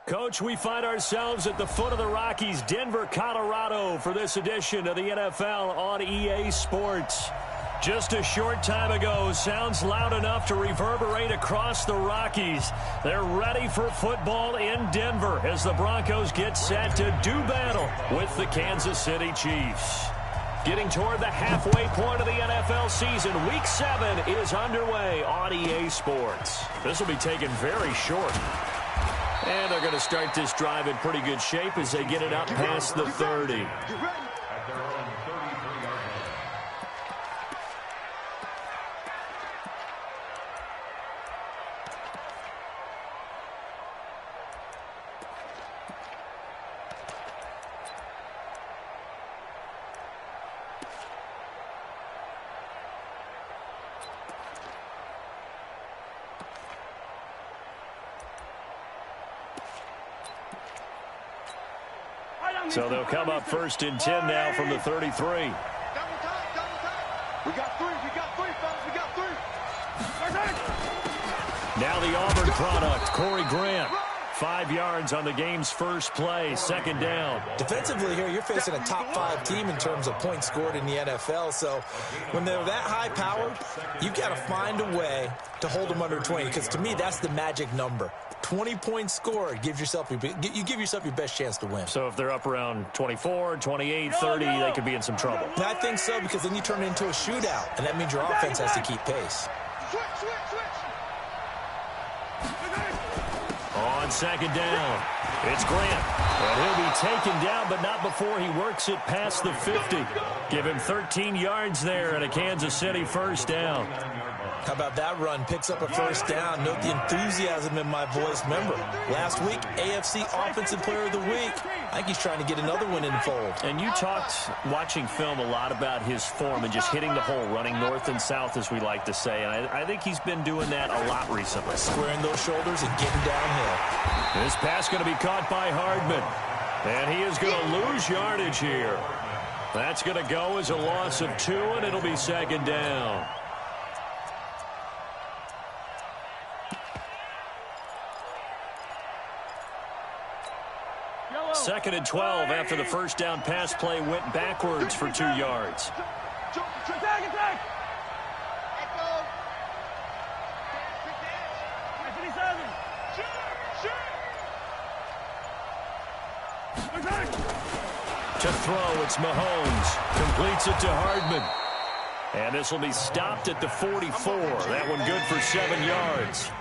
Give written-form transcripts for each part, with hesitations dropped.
Coach, we find ourselves at the foot of the Rockies, Denver, Colorado, for this edition of the NFL on EA Sports. Just a short time ago, sounds loud enough to reverberate across the Rockies. They're ready for football in Denver as the Broncos get set to do battle with the Kansas City Chiefs. Getting toward the halfway point of the NFL season, Week 7 is underway on EA Sports. This will be taken very short. And they're going to start this drive in pretty good shape as they get it up past the 30. So they'll come up 1st and 10 now from the 33. Double time. We got three, fellas. We got three. Now the Auburn product, Corey Grant. 5 yards on the game's first play, 2nd down. Defensively here, you're facing a top 5 team in terms of points scored in the NFL. So when they're that high powered, you've got to find a way to hold them under 20. Because to me, that's the magic number. 20 points scored, you give yourself your best chance to win. So if they're up around 24, 28, 30, they could be in some trouble. I think so, because then you turn it into a shootout, and that means your offense has to keep pace. Switch. On 2nd down, it's Grant. And he'll be taken down, but not before he works it past the 50. Give him 13 yards there and a Kansas City 1st down. How about that run? Picks up a 1st down. Note the enthusiasm in my voice. Remember, last week, AFC Offensive Player of the Week. I think he's trying to get another one in the fold. And you talked, watching film, a lot about his form and just hitting the hole, running north and south, as we like to say. And I think he's been doing that a lot recently. Squaring those shoulders and getting downhill. This pass going to be caught by Hardman. And he is going to lose yardage here. That's going to go as a loss of 2, and it'll be 2nd down. Second and 12 after the 1st down pass play went backwards for 2 yards. To throw, it's Mahomes. Completes it to Hardman. And this will be stopped at the 44. That one good for 7 yards.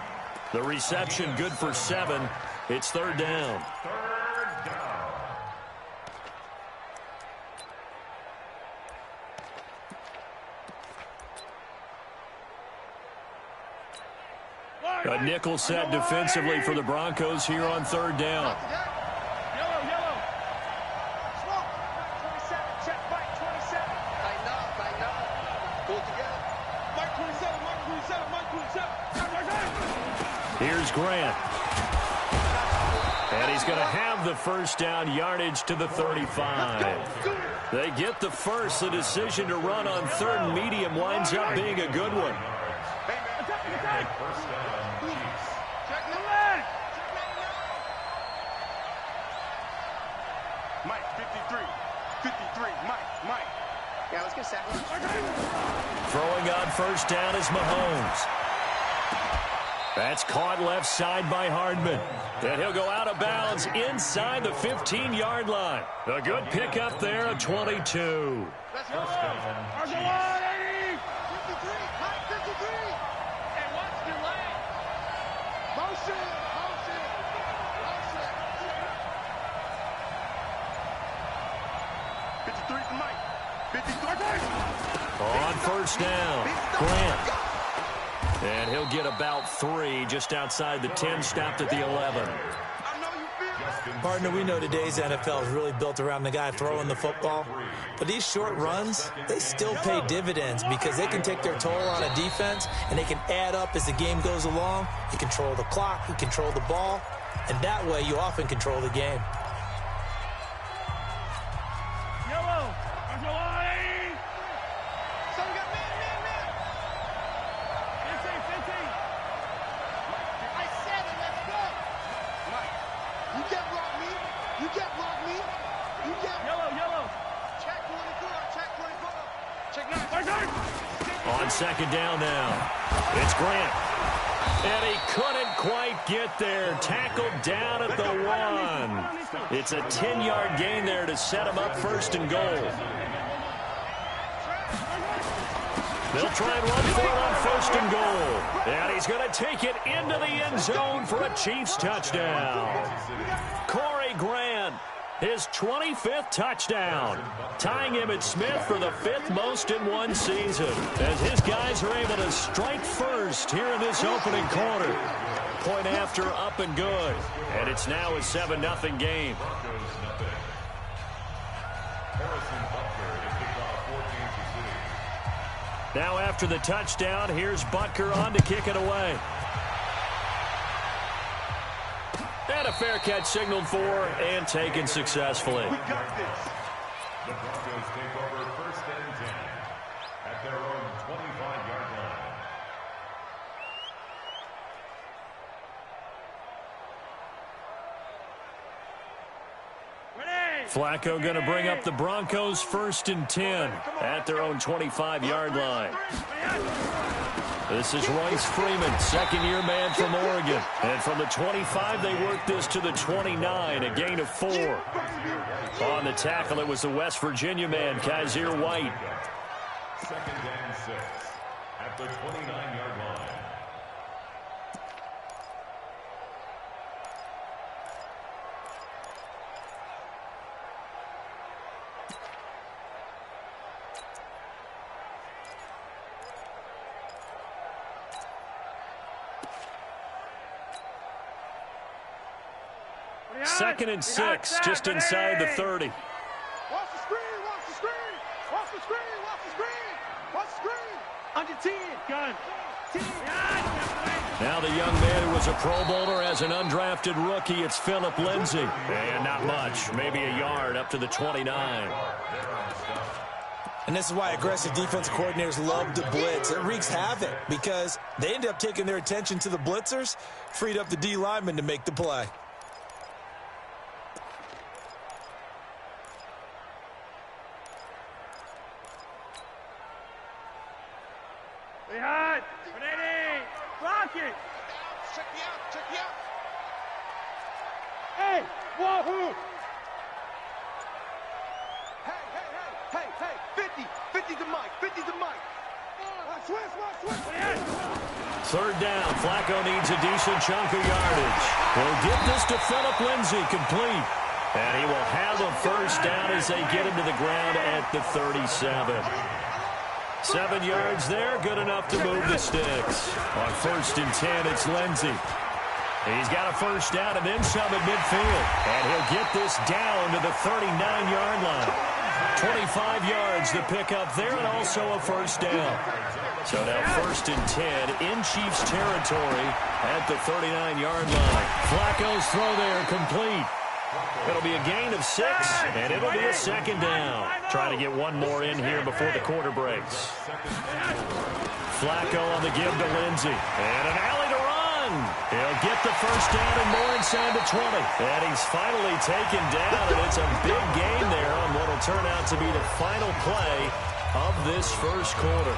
The reception good for 7. It's 3rd down. A nickel set defensively for the Broncos here on 3rd down. Yellow. Smoke. 27. Check Mike 27. Tighten up. Pull it together. Mike 27. Here's Grant. And he's going to have the 1st down, yardage to the 35. They get the first. The decision to run on 3rd and medium winds up being a good one. Mike, 53, Mike. Yeah, let's get set. Throwing on 1st down is Mahomes. That's caught left side by Hardman. And he'll go out of bounds inside the 15-yard line. A good pickup there at 22. Let's go. 53, Mike, 53. And watch the leg. Motion. 53 for Mike. 53. On 1st down, Grant. And he'll get about 3 just outside the 10, stopped at the 11. Partner, we know today's NFL is really built around the guy throwing the football. But these short runs, they still pay dividends because they can take their toll on a defense and they can add up as the game goes along. You control the clock, you control the ball, and that way you often control the game. second down now. It's Grant. And he couldn't quite get there. Tackled down at the 1. It's a 10-yard gain there to set him up first and goal. They'll try and run for it on first and goal. And he's going to take it into the end zone for a Chiefs touchdown. Corey Grant, his 25th touchdown, tying Emmitt Smith for the 5th most in one season, as his guys are able to strike first here in this opening quarter. Point after, up and good. And it's now a 7-0 game. Now after the touchdown, here's Butker on to kick it away. And a fair catch signaled for and taken successfully. We got this. The Broncos take over first and 10 at their own 25-yard line. Flacco going to bring up the Broncos first and 10 at their own 25-yard line. This is Royce Freeman, second-year man from Oregon. And from the 25, they work this to the 29, a gain of 4. On the tackle, it was the West Virginia man, Kaiser White. Second and 6 at the 29-yard line. Second and 6, just inside the 30. Watch the screen, watch the screen, watch the screen, watch the screen, watch the screen. Under 10. Gun. 10. Now the young man who was a Pro Bowler as an undrafted rookie, it's Phillip Lindsay. And not much, maybe a yard up to the 29. And this is why aggressive defense coordinators love to blitz. It wreaks havoc because they end up taking their attention to the blitzers, freed up the D lineman to make the play. Behind. Ready. Block it. Check me out. Check me out. Hey, wahoo. Hey. 50's the mic. 50's the mic. Watch. Third down. Flacco needs a decent chunk of yardage. He'll get this to Phillip Lindsay, complete. And he will have a first down as they get him to the ground at the 37. 7 yards there, good enough to move the sticks. On first and 10, it's Lindsay. He's got a first down and then some at midfield. And he'll get this down to the 39-yard line. 25 yards the pickup there and also a first down. So now first and 10 in Chiefs territory at the 39-yard line. Flacco's throw there complete. It'll be a gain of 6, and it'll be a second down. Trying to get one more in here before the quarter breaks. Flacco on the give to Lindsay. And an alley to run. He'll get the first down and more inside the 20. And he's finally taken down, and it's a big gain there on what will turn out to be the final play of this first quarter.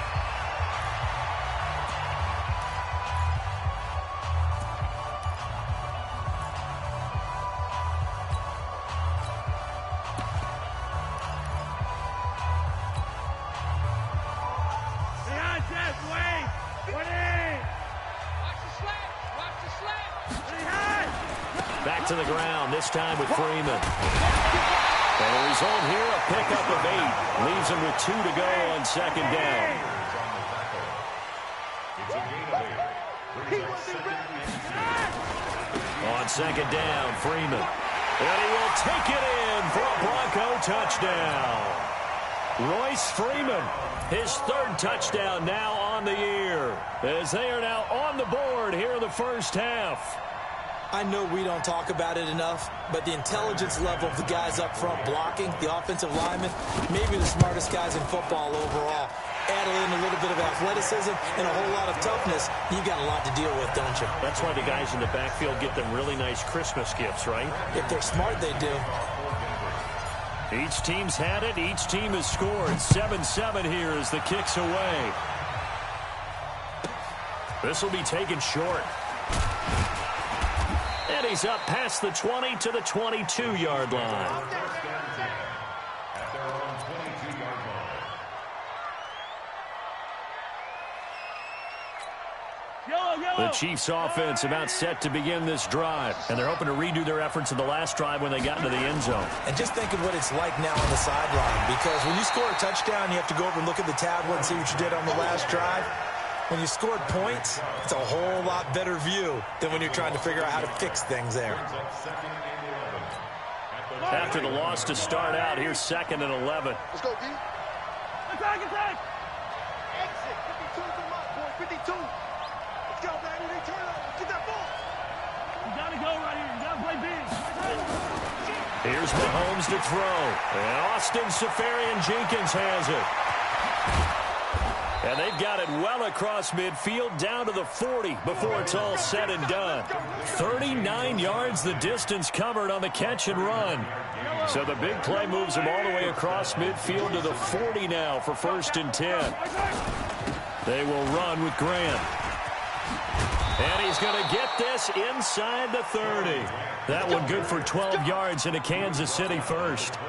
Back to the ground, this time with Freeman. And the result here, a pickup of 8. Leaves him with 2 to go on second down. On second down, Freeman. And he will take it in for a Bronco touchdown. Royce Freeman, his 3rd touchdown now on the year, as they are now on the board here in the first half. I know we don't talk about it enough, but the intelligence level of the guys up front blocking, the offensive linemen, maybe the smartest guys in football overall. Add in a little bit of athleticism and a whole lot of toughness, you got a lot to deal with, don't you? That's why the guys in the backfield get them really nice Christmas gifts, right? If they're smart, they do. Each team's had it. Each team has scored. 7-7 here as the kick's away. This will be taken short. And he's up past the 20 to the 22-yard line. At their own 22-yard line. The Chiefs offense about set to begin this drive, and they're hoping to redo their efforts in the last drive when they got into the end zone. And just think of what it's like now on the sideline, because when you score a touchdown, you have to go over and look at the tablet and see what you did on the last drive. When you scored points, it's a whole lot better view than when you're trying to figure out how to fix things there. After the loss to start out, here's 2nd and 11. Let's go, D. Attack, attack. Exit. 52 to the mark, boy. 52. Let's go, baby. They turn up. Let's get that ball. You got to go right here. You got to play big. Here's Mahomes to throw. And Austin Seferian-Jenkins has it. And they've got it well across midfield down to the 40 before it's all said and done. 39 yards the distance covered on the catch and run. So the big play moves him all the way across midfield to the 40 now for 1st and 10. They will run with Grant. And he's going to get this inside the 30. That one good for 12 yards into Kansas City first.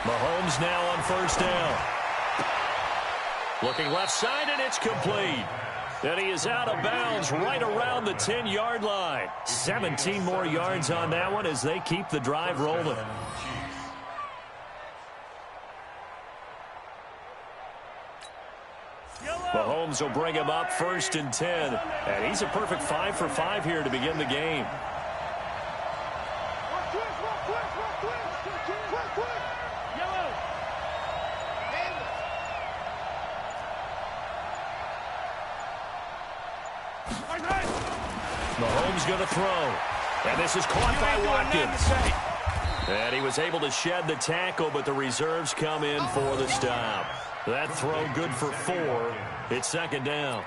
Mahomes now on 1st down. Looking left side, and it's complete. And he is out of bounds right around the 10-yard line. 17 more yards on that one as they keep the drive rolling. Mahomes will bring him up 1st and 10. And he's a perfect 5 for 5 here to begin the game. Mahomes going to throw. And this is caught by Watkins. And he was able to shed the tackle, but the reserves come in for the stop. That throw good for 4. It's 2nd down.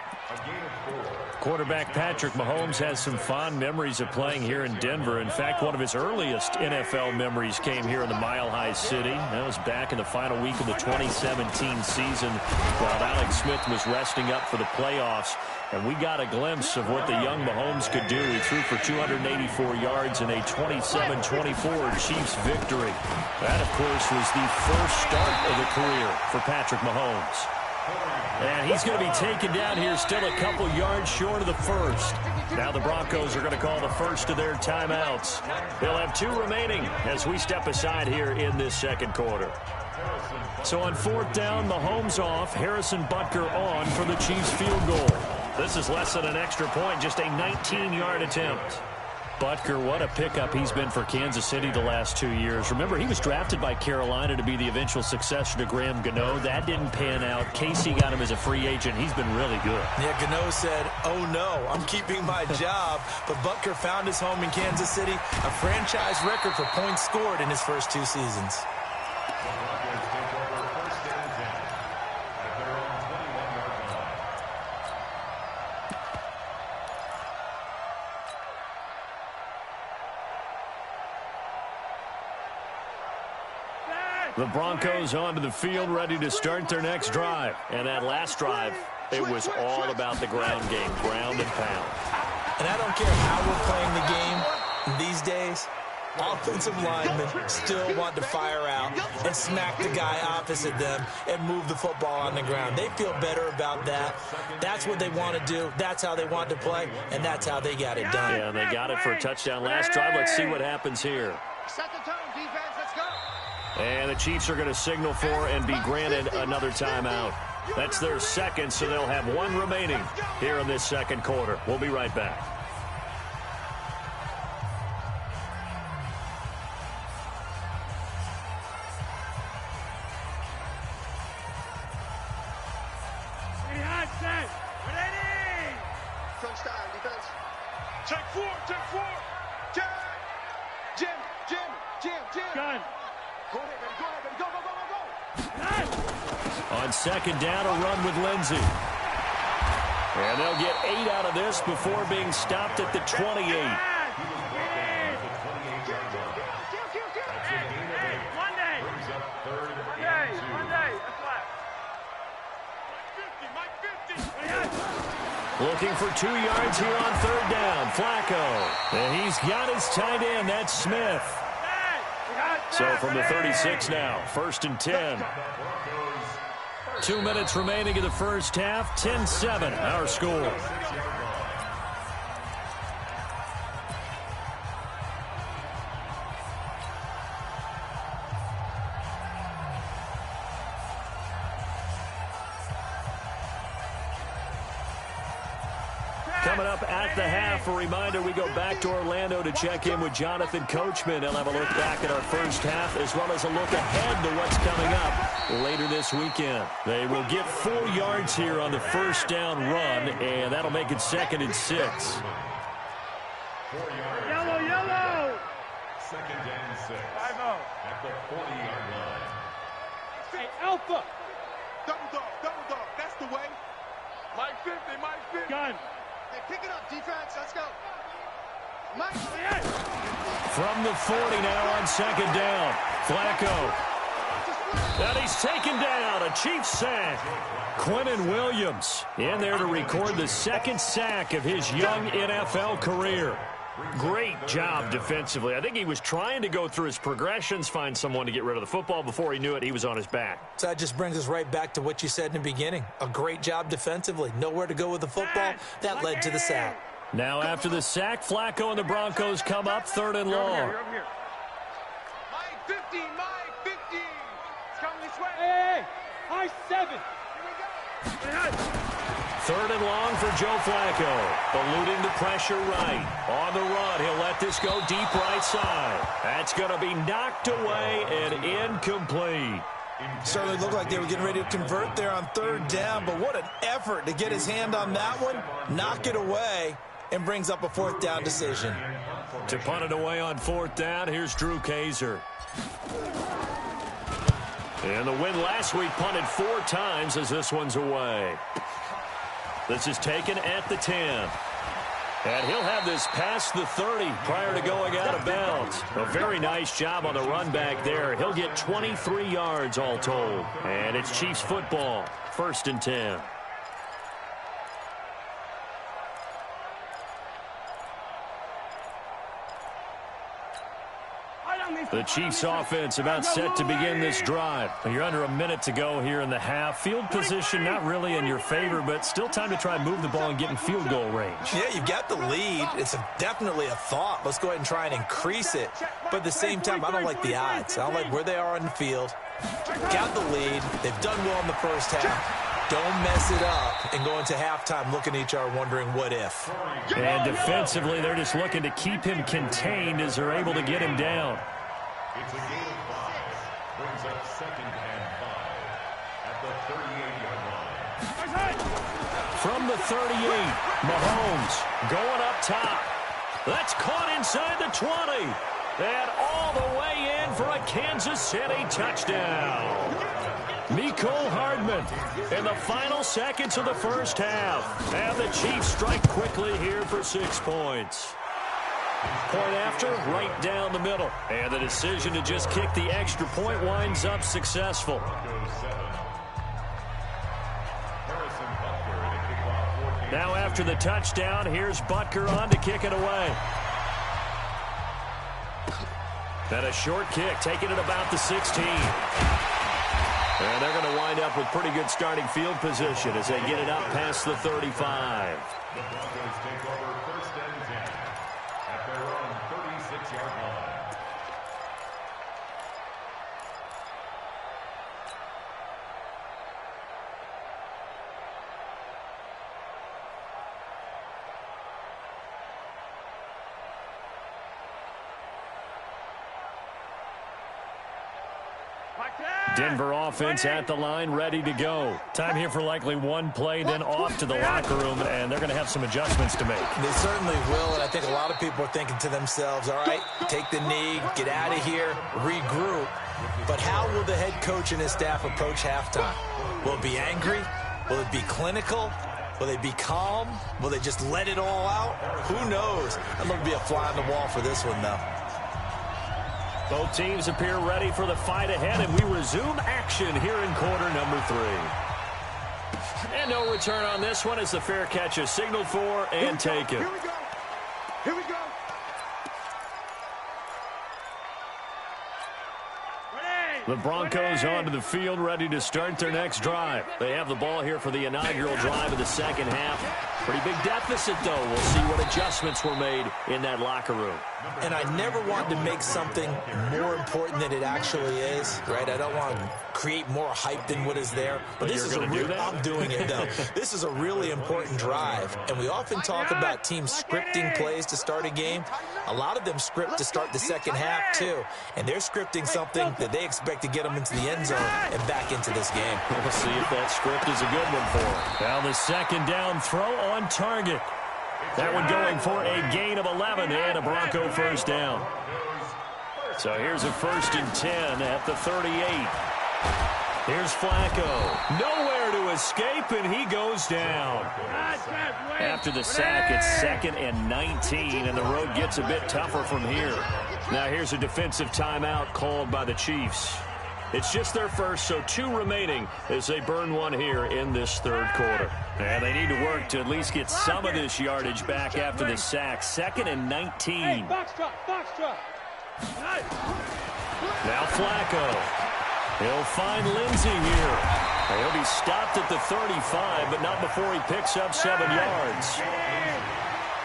Quarterback Patrick Mahomes has some fond memories of playing here in Denver. In fact, one of his earliest NFL memories came here in the Mile High City. That was back in the final week of the 2017 season while Alex Smith was resting up for the playoffs. And we got a glimpse of what the young Mahomes could do. He threw for 284 yards in a 27-24 Chiefs victory. That, of course, was the first start of the career for Patrick Mahomes. And he's going to be taken down here still a couple yards short of the 1st. Now the Broncos are going to call the first of their timeouts. They'll have 2 remaining as we step aside here in this 2nd quarter. So on 4th down, Mahomes off, Harrison Butker on for the Chiefs field goal. This is less than an extra point, just a 19-yard attempt. Butker, what a pickup he's been for Kansas City the last 2 years. Remember, he was drafted by Carolina to be the eventual successor to Graham Gano. That didn't pan out. Casey got him as a free agent. He's been really good. Yeah, Gano said, oh no, I'm keeping my job. But Butker found his home in Kansas City, a franchise record for points scored in his first 2 seasons. The Broncos onto the field, ready to start their next drive. And that last drive, it was all about the ground game, ground and pound. And I don't care how we're playing the game these days, offensive linemen still want to fire out and smack the guy opposite them and move the football on the ground. They feel better about that. That's what they want to do. That's how they want to play, and that's how they got it done. Yeah, and they got it for a touchdown last drive. Let's see what happens here. Set the tone, defense. Let's go. And the Chiefs are going to signal for and be granted another timeout. That's their 2nd, so they'll have 1 remaining here in this 2nd quarter. We'll be right back. Crunch time, defense. Check 4, check 4. Check. Jim. Gun. Go ahead, baby. Go. On 2nd down, a run with Lindsey. And they'll get 8 out of this before being stopped at the 28. Looking for 2 yards here on 3rd down. Flacco. And he's got his tight end. That's Smith. So from the 36 now, 1st and 10. 2 minutes remaining in the first half. 10-7, our score. Coming up at the half, a reminder, we go back to Orlando to check in with Jonathan Coachman. He'll have a look back at our first half as well as a look ahead to what's coming up later this weekend. They will get 4 yards here on the first down run, and that'll make it 2nd and 6. 4 yards. Yellow. 2nd and 6. 5-0. At the 40-yard line. Hey, Alpha. Double dog. That's the way. Mike 50. Gun. Hey, pick it up, defense. Let's go. Mike. From the 40 now on 2nd down. Flacco. And he's taken down. A Chiefs sack. Quinnen Williams in there to record the 2nd sack of his young NFL career. Great job defensively. I think he was trying to go through his progressions, find someone to get rid of the football. Before he knew it, he was on his back. So that just brings us right back to what you said in the beginning. A great job defensively. Nowhere to go with the football. That led to the sack. Now after the sack, Flacco and the Broncos come up 3rd and long. Mike 50. It's coming this way. Hey. High 7. Here we go. 3rd and long for Joe Flacco. Eluding the pressure right. On the run, he'll let this go deep right side. That's going to be knocked away and incomplete. Certainly looked like they were getting ready to convert there on 3rd down, but what an effort to get his hand on that one, knock it away, and brings up a 4th down decision. To punt it away on 4th down, here's Drew Kaiser. And the win last week punted 4 times as this one's away. This is taken at the 10. And he'll have this past the 30 prior to going out of bounds. A very nice job on the run back there. He'll get 23 yards all told. And it's Chiefs football, 1st and 10. The Chiefs offense about set to begin this drive. You're under a minute to go here in the half. Field position not really in your favor, but still time to try and move the ball and get in field goal range. Yeah, you've got the lead. It's definitely a thought. Let's go ahead and try and increase it. But at the same time, I don't like the odds. I don't like where they are on the field. Got the lead. They've done well in the first half. Don't mess it up and go into halftime looking at each other wondering what if. And defensively, they're just looking to keep him contained as they're able to get him down. It's a gain of 5. Brings up 2nd and 5 at the 38-yard line. From the 38, Mahomes going up top. That's caught inside the 20. And all the way in for a Kansas City touchdown. Mecole Hardman in the final seconds of the first half. And the Chiefs strike quickly here for 6 points. Point after, right down the middle. And the decision to just kick the extra point winds up successful. Now after the touchdown, here's Butker on to kick it away. And a short kick, taking it about the 16. And they're going to wind up with pretty good starting field position as they get it up past the 35. The Broncos take over 1st and 10 at their own 36-yard line. Denver offense at the line, ready to go. Time here for likely one play, then off to the locker room, and they're going to have some adjustments to make. They certainly will, and I think a lot of people are thinking to themselves, all right, take the knee, get out of here, regroup. But how will the head coach and his staff approach halftime? Will it be angry? Will it be clinical? Will they be calm? Will they just let it all out? Who knows? I'd love to be a fly on the wall for this one, though. Both teams appear ready for the fight ahead, and we resume action here in quarter number 3. And no return on this one as the fair catch is signaled for and taken. Here we go. Here we go. The Broncos onto the field, ready to start their next drive. They have the ball here for the inaugural drive of the second half. Pretty big deficit, though. We'll see what adjustments were made in that locker room. And I never want to make something more important than it actually is, right? I don't want to create more hype than what is there. But this is I'm doing it, though. This is a really important drive. And we often talk about teams scripting plays to start a game. A lot of them script to start the second half, too. And they're scripting something that they expect to get them into the end zone and back into this game. We'll see if that script is a good one for them. Now the second down throw on target. That one going for a gain of 11 and a Bronco first down. So here's a 1st and 10 at the 38. Here's Flacco. Nowhere to escape, and he goes down. After the sack, it's 2nd and 19, and the road gets a bit tougher from here. Now here's a defensive timeout called by the Chiefs. It's just their first, so 2 remaining as they burn one here in this 3rd quarter. And they need to work to at least get some of this yardage back after the sack. 2nd and 19. Hey, box truck, box truck. Now Flacco. He'll find Lindsey here. He'll be stopped at the 35, but not before he picks up 7 yards.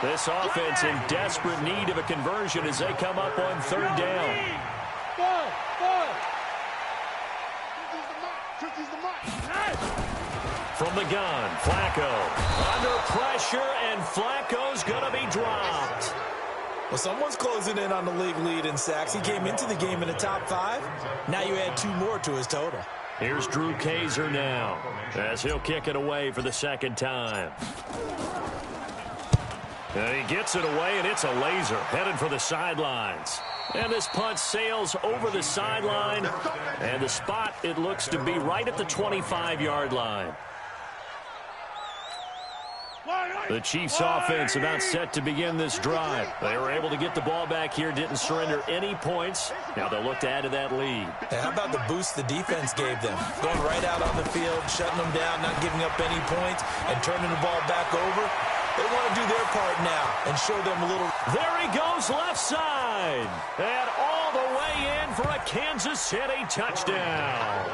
This offense in desperate need of a conversion as they come up on 3rd down. From the gun, Flacco under pressure, and Flacco's going to be dropped. Well, someone's closing in on the league lead in sacks. He came into the game in the top 5. Now you add 2 more to his total. Here's Drew Kaiser now as he'll kick it away for the 2nd time. And he gets it away, and it's a laser headed for the sidelines. And this punt sails over the sideline, and the spot, it looks to be right at the 25-yard line. The Chiefs offense about set to begin this drive. They were able to get the ball back here, didn't surrender any points. Now they'll look to add to that lead. And how about the boost the defense gave them? Going right out on the field, shutting them down, not giving up any points, and turning the ball back over. They want to do their part now and show them a little. There he goes left side. And all the way in for a Kansas City touchdown.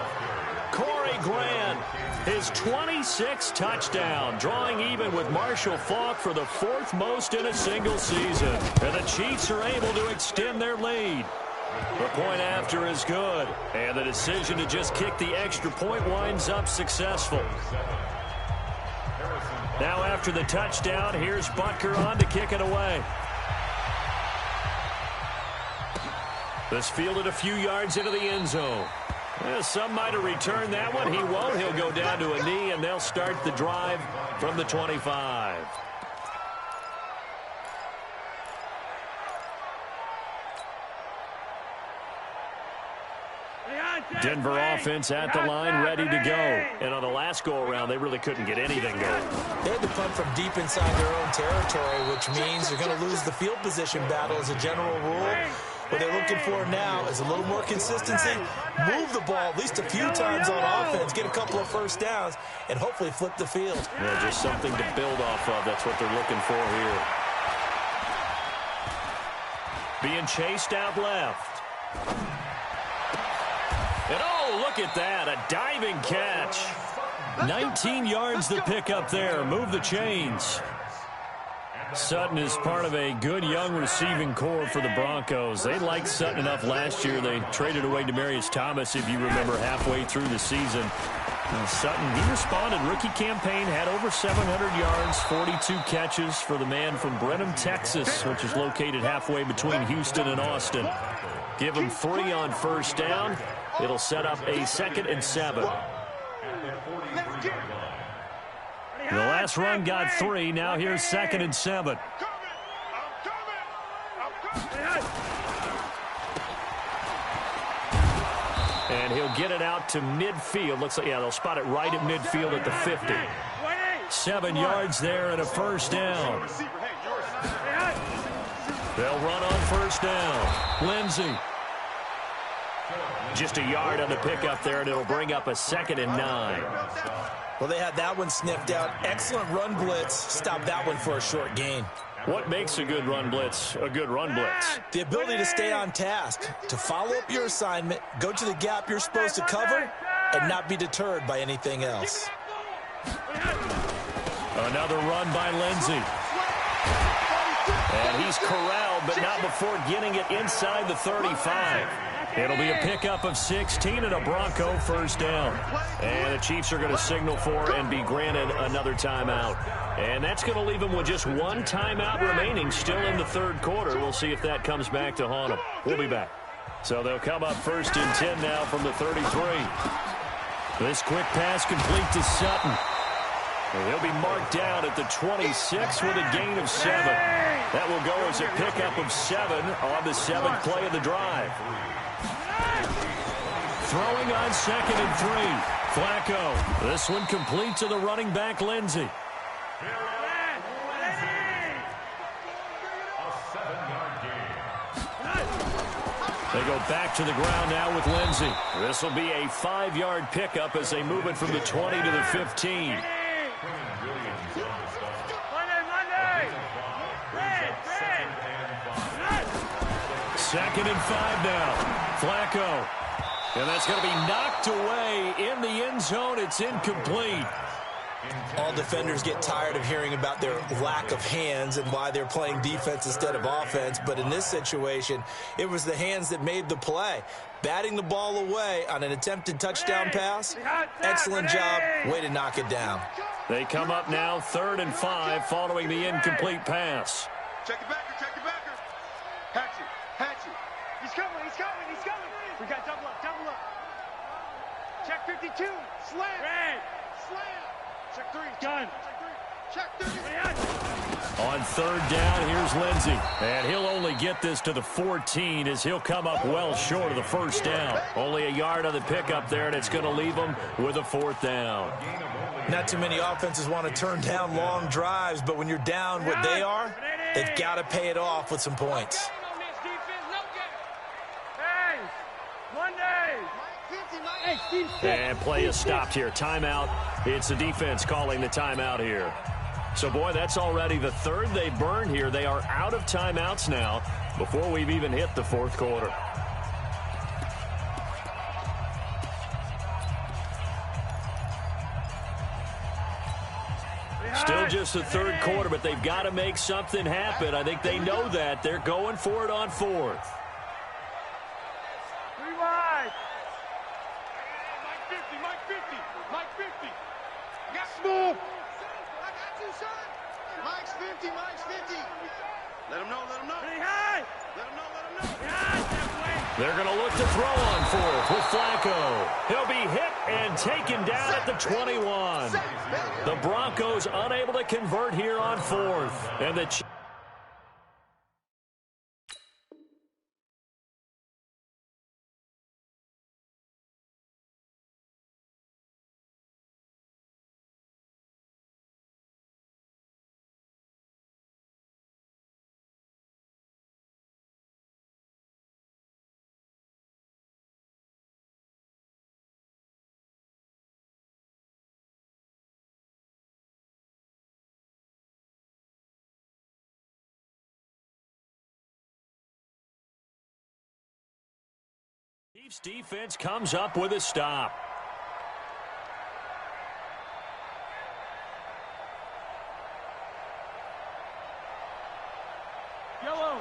Corey Grant, his 26th touchdown, drawing even with Marshall Faulk for the 4th most in a single season. And the Chiefs are able to extend their lead. The point after is good, and the decision to just kick the extra point winds up successful. Now after the touchdown, here's Butker on to kick it away. This fielded a few yards into the end zone. Some might have returned that one. He won't. He'll go down to a knee, and they'll start the drive from the 25. Denver offense at the line, ready to go. And on the last go-around, they really couldn't get anything going. They had to punt from deep inside their own territory, which means they're going to lose the field position battle as a general rule. What they're looking for now is a little more consistency, move the ball at least a few times on offense, get a couple of first downs, and hopefully flip the field. Yeah, just something to build off of. That's what they're looking for here. Being chased out left. And oh, look at that, a diving catch. 19 yards to pick up there. Move the chains. Sutton is part of a good young receiving core for the Broncos. They liked Sutton enough last year. They traded away Demaryius Thomas, if you remember, halfway through the season. And Sutton, he responded. Rookie campaign, had over 700 yards, 42 catches for the man from Brenham, Texas, which is located halfway between Houston and Austin. Give him 3 on first down. It'll set up a 2nd and 7. The last run got 3. Now here's 2nd and 7. And he'll get it out to midfield. Looks like, yeah, they'll spot it right at midfield at the 50. 7 yards there and a first down. They'll run on first down. Lindsey. Just a yard on the pickup there, and it'll bring up a 2nd and 9. Well, they had that one sniffed out. Excellent run blitz. Stop that one for a short gain. What makes a good run blitz a good run blitz? The ability to stay on task, to follow up your assignment, go to the gap you're supposed to cover, and not be deterred by anything else. Another run by Lindsey. And he's corralled, but not before getting it inside the 35. It'll be a pickup of 16 and a Bronco first down. And the Chiefs are going to signal for and be granted another timeout. And that's going to leave them with just one timeout remaining still in the third quarter. We'll see if that comes back to haunt them. We'll be back. So they'll come up 1st and 10 now from the 33. This quick pass complete to Sutton. He'll be marked down at the 26 with a gain of 7. That will go as a pickup of 7 on the 7th play of the drive. Throwing on 2nd and 3. Flacco. This one complete to the running back, Lindsey. A 7-yard gain. They go back to the ground now with Lindsey. This will be a 5-yard pickup as they move it from the 20 to the 15. Second and 5 now. Flacco. And that's going to be knocked away in the end zone. It's incomplete. All defenders get tired of hearing about their lack of hands and why they're playing defense instead of offense. But in this situation, it was the hands that made the play. Batting the ball away on an attempted touchdown pass. Excellent job. Way to knock it down. They come up now 3rd and 5 following the incomplete pass. Check it backer, check it backer. Hatchet, hatchet. He's coming, he's coming, he's coming. We got double up, double up. Check 52, slam. Red. Slam. Check 3, gun. Check 3. On 3rd down, here's Lindsey. And he'll only get this to the 14 as he'll come up well short of the first down. Only a yard on the pickup there, and it's going to leave them with a 4th down. Not too many offenses want to turn down long drives, but when you're down what they are, they've got to pay it off with some points. And play is stopped here. Timeout. It's the defense calling the timeout here. So, boy, that's already the 3rd they burned here. They are out of timeouts now before we've even hit the 4th quarter. Still just the 3rd quarter, but they've got to make something happen. I think they know that. They're going for it on 4th. Move. I got you, son. Mike's 50, Mike's 50. Let him know, let him know. Pretty high. Let him know, let him know. Yeah, they're going to look to throw on 4th with Flacco. He'll be hit and taken down at the 21. The Broncos unable to convert here on 4th. And the Chiefs defense comes up with a stop.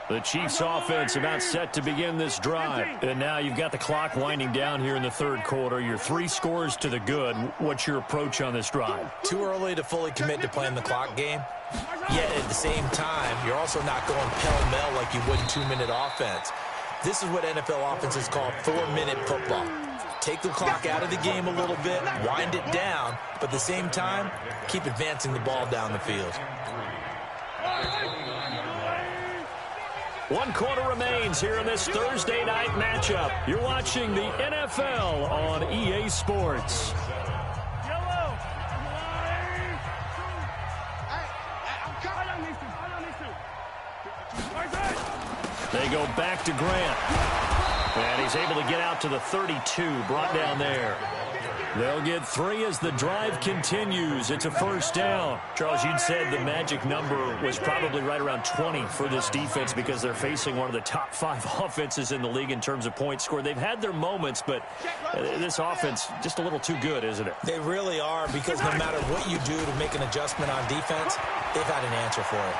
The Chiefs offense about set to begin this drive. And now you've got the clock winding down here in the 3rd quarter. You're 3 scores to the good. What's your approach on this drive? Too early to fully commit to playing the clock game. Yet at the same time, you're also not going pell-mell like you would in 2-minute offense. This is what NFL offenses call 4-minute football. Take the clock out of the game a little bit, wind it down, but at the same time, keep advancing the ball down the field. 1 quarter remains here in this Thursday night matchup. You're watching the NFL on EA Sports. They go back to Grant. And he's able to get out to the 32, brought down there. They'll get 3 as the drive continues. It's a first down. Charles, you'd said the magic number was probably right around 20 for this defense because they're facing one of the top 5 offenses in the league in terms of points scored. They've had their moments, but this offense just a little too good, isn't it? They really are, because no matter what you do to make an adjustment on defense, they've had an answer for it.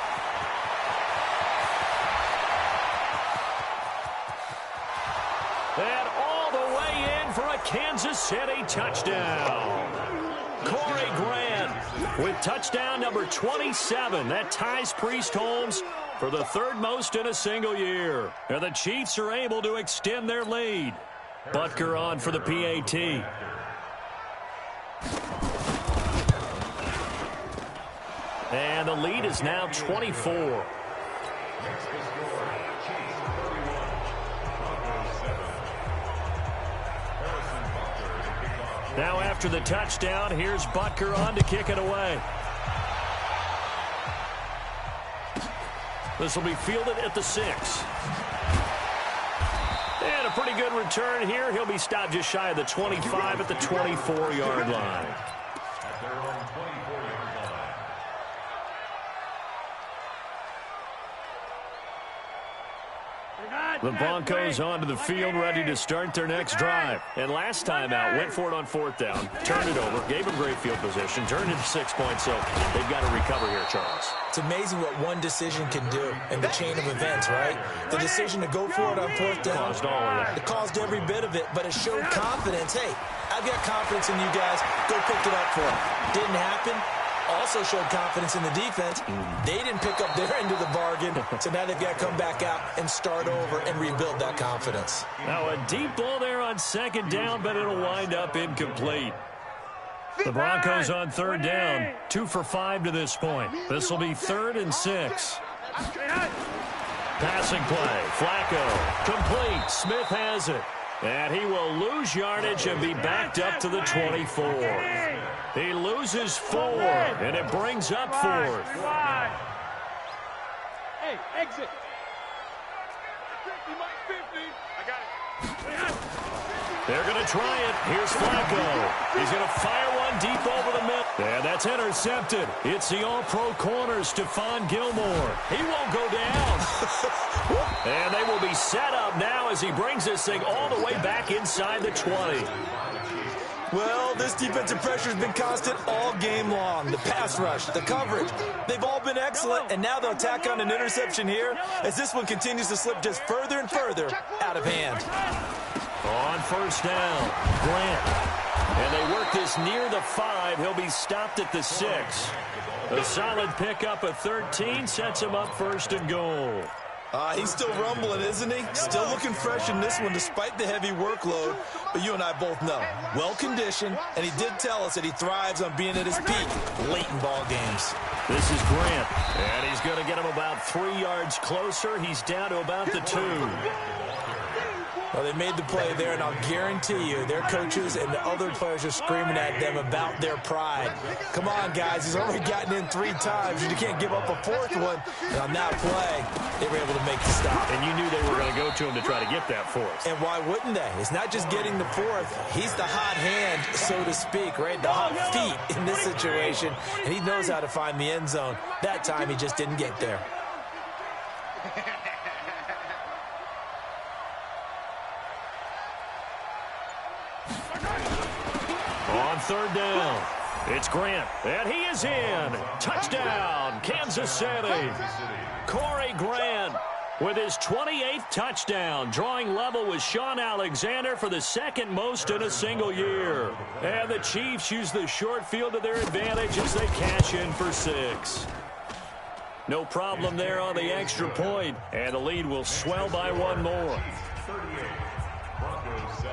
And all the way in for a Kansas City touchdown. Corey Grant with touchdown number 27. That ties Priest Holmes for the 3rd most in a single year. And the Chiefs are able to extend their lead. Butker on for the PAT. And the lead is now 24. Now after the touchdown, here's Butker on to kick it away. This will be fielded at the 6. And a pretty good return here. He'll be stopped just shy of the 25 at the 24-yard line. At their own 24-yard line. The Broncos onto the field, ready to start their next drive. And last time out, went for it on 4th down, turned it over, gave them great field position, turned into 6 points, so they've got to recover here, Charles. It's amazing what one decision can do in the chain of events, right? The decision to go for it on 4th down. Caused all of that. It caused every bit of it, but it showed confidence. Hey, I've got confidence in you guys. Go pick it up for it. Didn't happen. Also showed confidence in the defense. They didn't pick up their end of the bargain, so now they've got to come back out and start over and rebuild that confidence. Now a deep ball there on 2nd down, but it'll wind up incomplete. The Broncos on 3rd down, 2 for 5 to this point. This will be 3rd and 6. Passing play, Flacco, complete. Smith has it. And he will lose yardage and be backed up to the 24. He loses 4, and it brings up 4th. Hey, exit. 50, Mike, 50. I got it. They're going to try it. Here's Flacco. He's going to fire one deep over the middle. And that's intercepted. It's the all-pro corner, Stephon Gilmore. He won't go down. And they will be set up now as he brings this thing all the way back inside the 20. Well, this defensive pressure has been constant all game long. The pass rush, the coverage, they've all been excellent, and now they'll tack on an interception here as this one continues to slip just further and further out of hand. On 1st down, Grant. And they work this near the 5. He'll be stopped at the 6. A solid pickup of 13 sets him up 1st and goal. He's still rumbling, isn't he? Still looking fresh in this one despite the heavy workload. But you and I both know, well-conditioned, and he did tell us that he thrives on being at his peak late in ball games. This is Grant, and he's going to get him about 3 yards closer. He's down to about the 2. Well, they made the play there, and I'll guarantee you their coaches and the other players are screaming at them about their pride. Come on, guys. He's already gotten in 3 times. You can't give up a 4th one. And on that play, they were able to make the stop. And you knew they were going to go to him to try to get that 4th. And why wouldn't they? It's not just getting the 4th. He's the hot hand, so to speak, right? The hot feet in this situation. And he knows how to find the end zone. That time, he just didn't get there. On 3rd down, it's Grant, and he is in. Touchdown, Kansas City. Corey Grant with his 28th touchdown, drawing level with Sean Alexander for the 2nd most in a single year. And the Chiefs use the short field to their advantage as they cash in for 6. No problem there on the extra point, and the lead will swell by 1 more. 38, Broncos 7.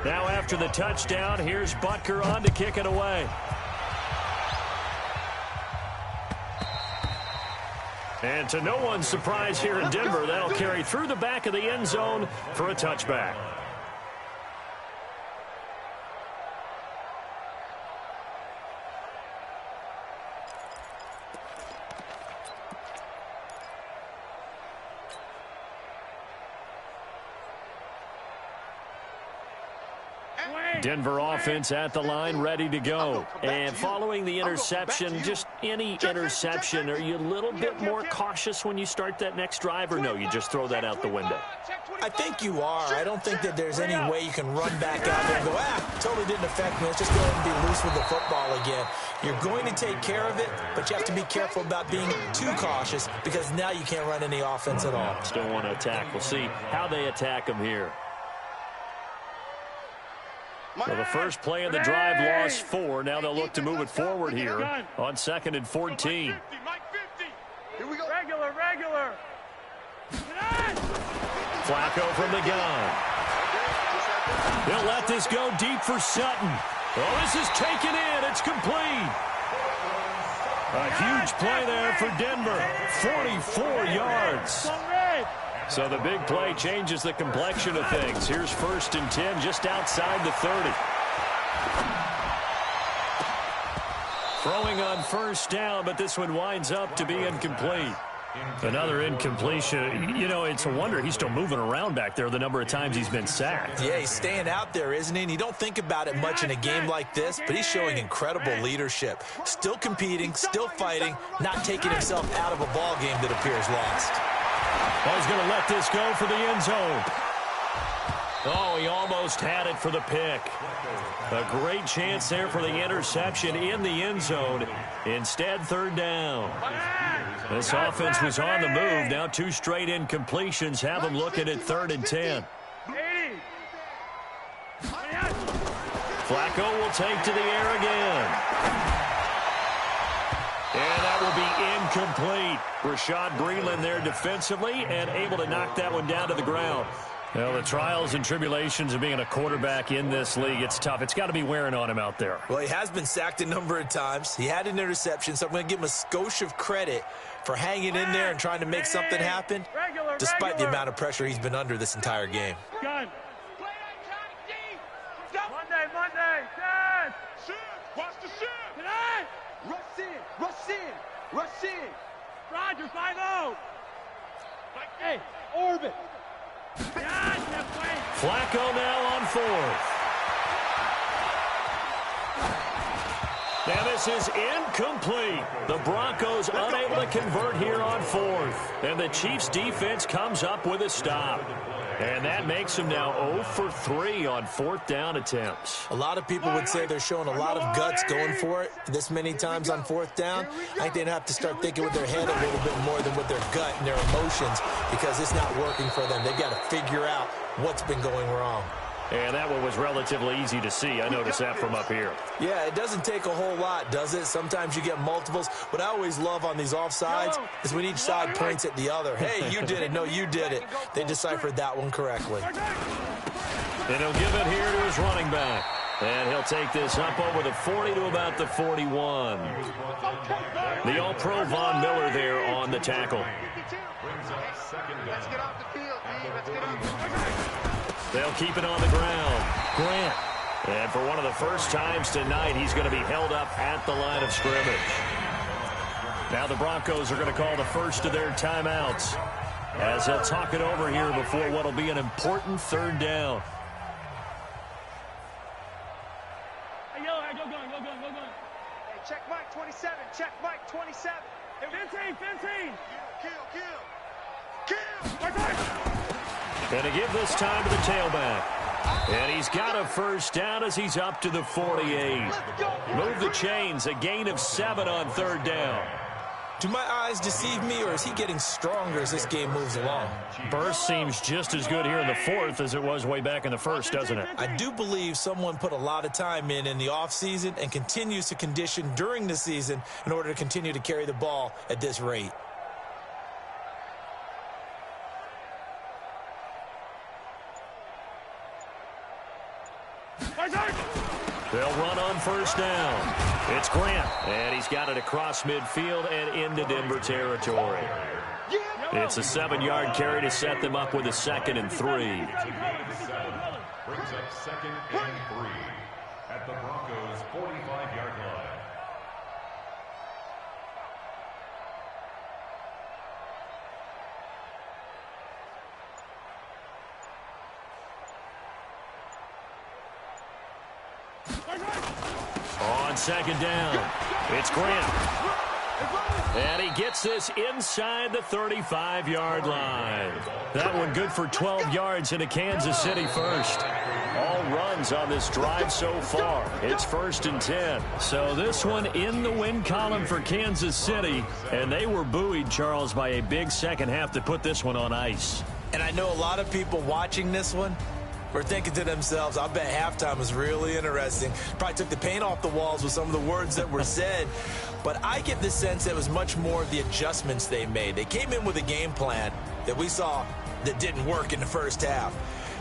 Now after the touchdown, here's Butker on to kick it away. And to no one's surprise here in Denver, that'll carry through the back of the end zone for a touchback. Denver offense at the line, ready to go. And following the interception, just any interception, are you a little bit more cautious when you start that next drive, or no, you just throw that out the window? I think you are. I don't think that there's any way you can run back out there and go, totally didn't affect me. Let's just go ahead and be loose with the football again. You're going to take care of it, but you have to be careful about being too cautious because now you can't run any offense at all. Still want to attack. We'll see how they attack him here. So the first play of the drive lost 4. Now they'll look to move it forward here on 2nd and 14. Here we go. Regular. Flacco from the gun. He'll let this go deep for Sutton. Oh, this is taken in. It's complete. A huge play there for Denver. 44 yards. So the big play changes the complexion of things. Here's 1st and 10 just outside the 30. Throwing on 1st down, but this one winds up to be incomplete. Another incompletion. You know, it's a wonder he's still moving around back there the number of times he's been sacked. Yeah, he's staying out there, isn't he? And you don't think about it much in a game like this, but he's showing incredible leadership. Still competing, still fighting, not taking himself out of a ball game that appears lost. Oh, he's going to let this go for the end zone. Oh, he almost had it for the pick. A great chance there for the interception in the end zone. Instead, 3rd down. This offense was on the move. Now 2 straight incompletions have them looking at 3rd and 10. Flacco will take to the air again. And that will be incomplete. Rashad Breeland there defensively and able to knock that one down to the ground. Well, the trials and tribulations of being a quarterback in this league, it's tough. It's got to be wearing on him out there. Well, he has been sacked a number of times. He had an interception, so I'm going to give him a skosh of credit for hanging in there and trying to make something happen, despite the amount of pressure he's been under this entire game. Monday. Watch the shift. Rush in. Roger, 5-0. Hey, orbit. Flacco now on 4th. Now this is incomplete. The Broncos unable to convert here on 4th. And the Chiefs defense comes up with a stop. And that makes them now 0 for 3 on 4th down attempts. A lot of people would say they're showing a lot of guts going for it this many times on 4th down. I think they'd have to start thinking with their head a little bit more than with their gut and their emotions because it's not working for them. They've got to figure out what's been going wrong. And that one was relatively easy to see. I noticed that from up here. Yeah, it doesn't take a whole lot, does it? Sometimes you get multiples. What I always love on these offsides is when each side points at the other. Hey, you did it. No, you did it. They deciphered that one correctly. And he'll give it here to his running back. And he'll take this up over the 40 to about the 41. The All-Pro Von Miller there on the tackle. Let's get off the field, D. Let's get off. They'll keep it on the ground. Grant. And for one of the first times tonight, he's going to be held up at the line of scrimmage. Now the Broncos are going to call the first of their timeouts as they'll talk it over here before what will be an important 3rd down. Hey, yo, go gun. Hey, check Mike 27. Check Mike 27. Hey, 15. Kill. And to give this time to the tailback. And he's got a 1st down as he's up to the 48. Move the chains, a gain of 7 on 3rd down. Do my eyes deceive me, or is he getting stronger as this game moves along? Burst seems just as good here in the 4th as it was way back in the 1st, doesn't it? I do believe someone put a lot of time in the offseason and continues to condition during the season in order to continue to carry the ball at this rate. They'll run on 1st down. It's Grant, and he's got it across midfield and into Denver territory. It's a 7-yard carry to set them up with a 2nd and 3. Brings up 2nd and 3 at the Broncos' 45-yard line. On second down, it's Grant. And he gets this inside the 35-yard line. That one good for 12 yards into Kansas City first. All runs on this drive so far. It's 1st and 10. So this one in the win column for Kansas City. And they were buoyed, Charles, by a big second half to put this one on ice. And I know a lot of people watching this one were thinking to themselves, I bet halftime was really interesting. Probably took the paint off the walls with some of the words that were said. But I get the sense that it was much more of the adjustments they made. They came in with a game plan that we saw that didn't work in the first half.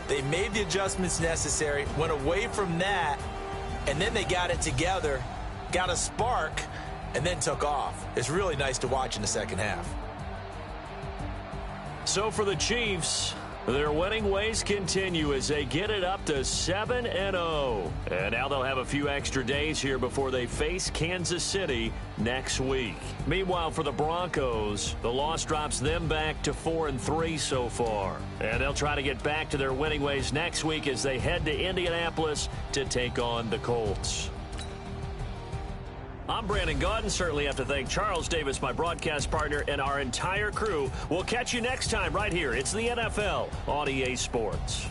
They made the adjustments necessary, went away from that, and then they got it together, got a spark, and then took off. It's really nice to watch in the second half. So for the Chiefs, their winning ways continue as they get it up to 7-0. And now they'll have a few extra days here before they face Kansas City next week. Meanwhile, for the Broncos, the loss drops them back to 4-3 so far. And they'll try to get back to their winning ways next week as they head to Indianapolis to take on the Colts. I'm Brandon Gaudin. Certainly have to thank Charles Davis, my broadcast partner, and our entire crew. We'll catch you next time right here. It's the NFL on EA Sports.